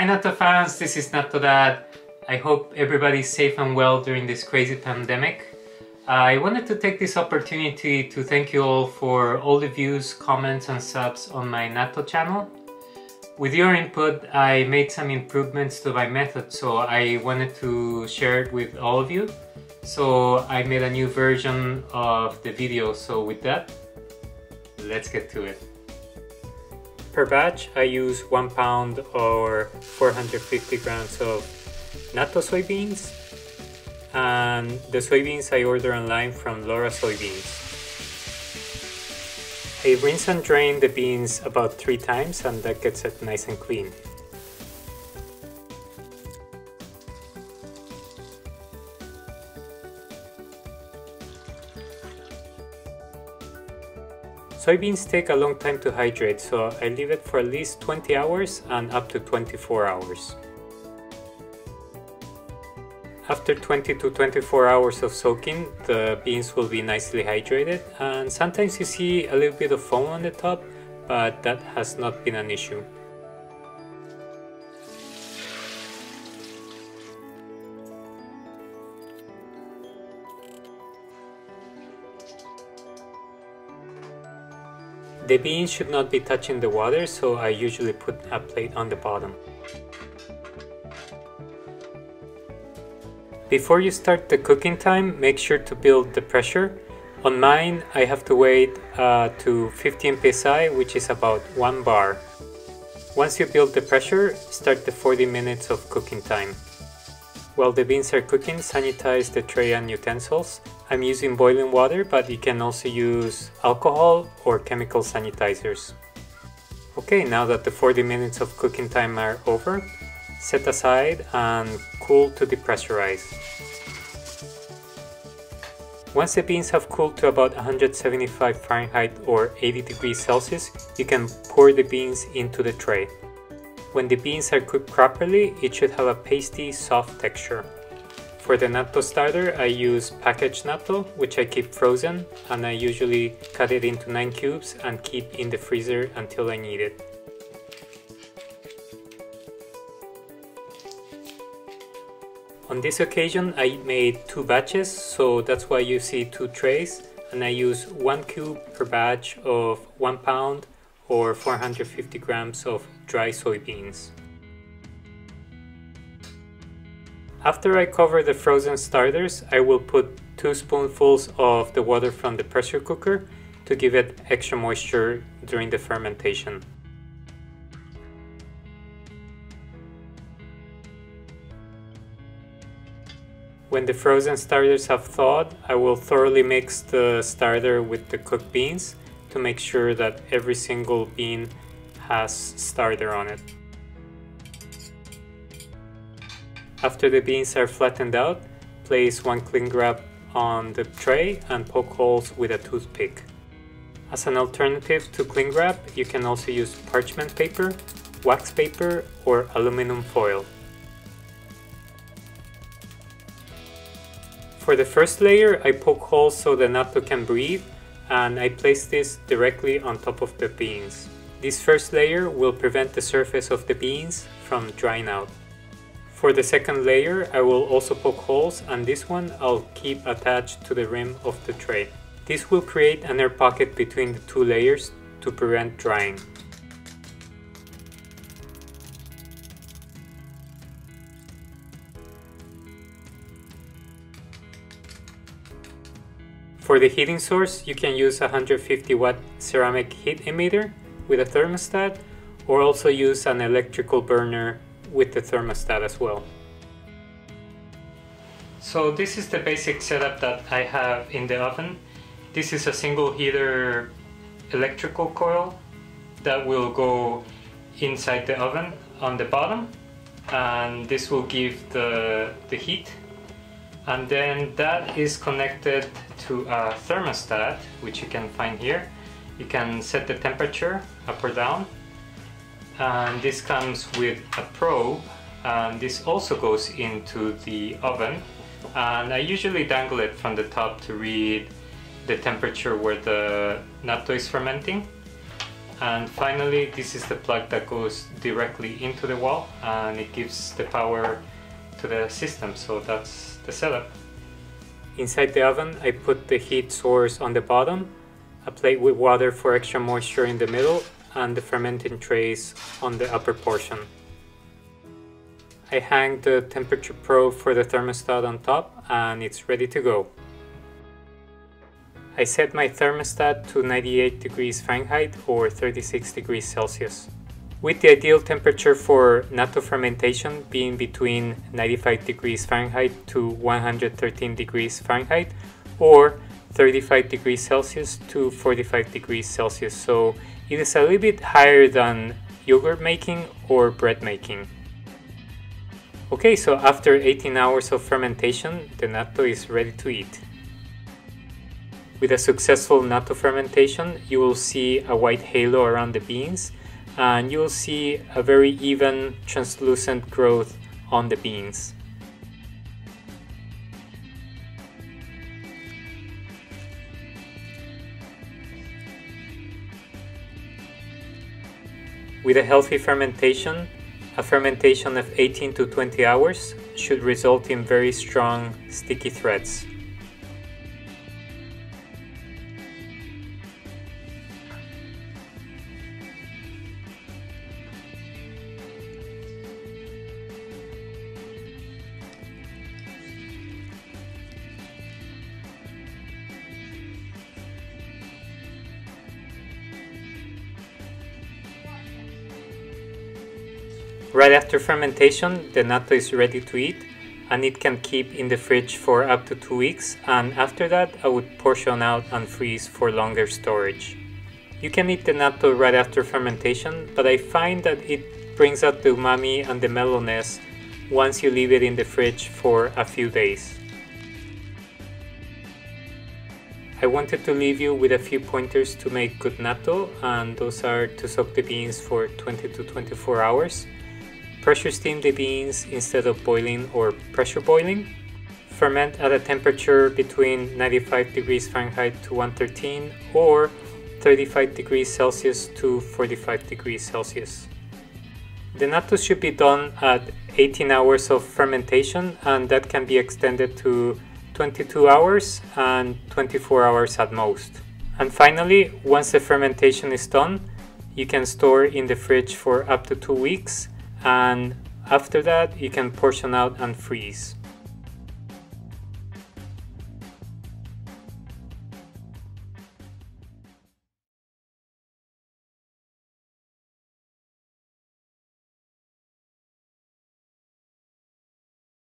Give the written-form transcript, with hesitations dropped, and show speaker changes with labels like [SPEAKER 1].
[SPEAKER 1] Hi Natto fans, this is Natto Dad. I hope everybody's safe and well during this crazy pandemic. I wanted to take this opportunity to thank you all for all the views, comments and subs on my Natto channel. With your input, I made some improvements to my method, so I wanted to share it with all of you. So I made a new version of the video, so with that, let's get to it. Per batch, I use 1 pound or 450 grams of natto soybeans, and the soybeans I order online from Laura Soybeans. I rinse and drain the beans about 3 times, and that gets it nice and clean. Soybeans take a long time to hydrate, so I leave it for at least 20 hours and up to 24 hours. After 20 to 24 hours of soaking, the beans will be nicely hydrated, and sometimes you see a little bit of foam on the top, but that has not been an issue. The beans should not be touching the water, so I usually put a plate on the bottom. Before you start the cooking time, make sure to build the pressure. On mine, I have to wait to 15 psi, which is about 1 bar. Once you build the pressure, start the 40 minutes of cooking time. While the beans are cooking, sanitize the tray and utensils. I'm using boiling water, but you can also use alcohol or chemical sanitizers. Okay, now that the 40 minutes of cooking time are over, set aside and cool to depressurize. Once the beans have cooled to about 175 Fahrenheit or 80 degrees Celsius, you can pour the beans into the tray. When the beans are cooked properly, it should have a pasty, soft texture. For the natto starter, I use packaged natto, which I keep frozen, and I usually cut it into 9 cubes and keep in the freezer until I need it. On this occasion, I made 2 batches, so that's why you see 2 trays, and I use 1 cube per batch of 1 pound or 450 grams of dry soybeans. After I cover the frozen starters, I will put 2 spoonfuls of the water from the pressure cooker to give it extra moisture during the fermentation. When the frozen starters have thawed, I will thoroughly mix the starter with the cooked beans to make sure that every single bean has starter on it. After the beans are flattened out, place 1 cling wrap on the tray and poke holes with a toothpick. As an alternative to cling wrap, you can also use parchment paper, wax paper, or aluminum foil. For the first layer, I poke holes so the natto can breathe, and I place this directly on top of the beans. This first layer will prevent the surface of the beans from drying out. For the second layer, I will also poke holes, and this one I'll keep attached to the rim of the tray. This will create an air pocket between the 2 layers to prevent drying. For the heating source, you can use a 150 watt ceramic heat emitter with a thermostat, or also use an electrical burner with the thermostat as well. So this is the basic setup that I have in the oven. This is a single heater electrical coil that will go inside the oven on the bottom, and this will give the heat. And then that is connected to a thermostat, which you can find here. You can set the temperature up or down, and this comes with a probe, and this also goes into the oven, and I usually dangle it from the top to read the temperature where the natto is fermenting. And finally, this is the plug that goes directly into the wall and it gives the power to the system. So that's the setup. Inside the oven, I put the heat source on the bottom, a plate with water for extra moisture in the middle, and the fermenting trays on the upper portion. I hang the temperature probe for the thermostat on top and it's ready to go. I set my thermostat to 98 degrees Fahrenheit or 36 degrees Celsius, with the ideal temperature for natto fermentation being between 95 degrees Fahrenheit to 113 degrees Fahrenheit or 35 degrees Celsius to 45 degrees Celsius, so it is a little bit higher than yogurt making or bread making. Okay, so after 18 hours of fermentation, the natto is ready to eat. With a successful natto fermentation, you will see a white halo around the beans and you will see a very even translucent growth on the beans. With a healthy fermentation, a fermentation of 18 to 20 hours should result in very strong sticky threads. Right after fermentation, the natto is ready to eat and it can keep in the fridge for up to 2 weeks, and after that I would portion out and freeze for longer storage. You can eat the natto right after fermentation, but I find that it brings out the umami and the mellowness once you leave it in the fridge for a few days. I wanted to leave you with a few pointers to make good natto, and those are to soak the beans for 20 to 24 hours. Pressure steam the beans instead of boiling or pressure boiling. Ferment at a temperature between 95 degrees Fahrenheit to 113 or 35 degrees Celsius to 45 degrees Celsius. The natto should be done at 18 hours of fermentation, and that can be extended to 22 hours and 24 hours at most. And finally, once the fermentation is done, you can store in the fridge for up to 2 weeks, and after that you can portion out and freeze.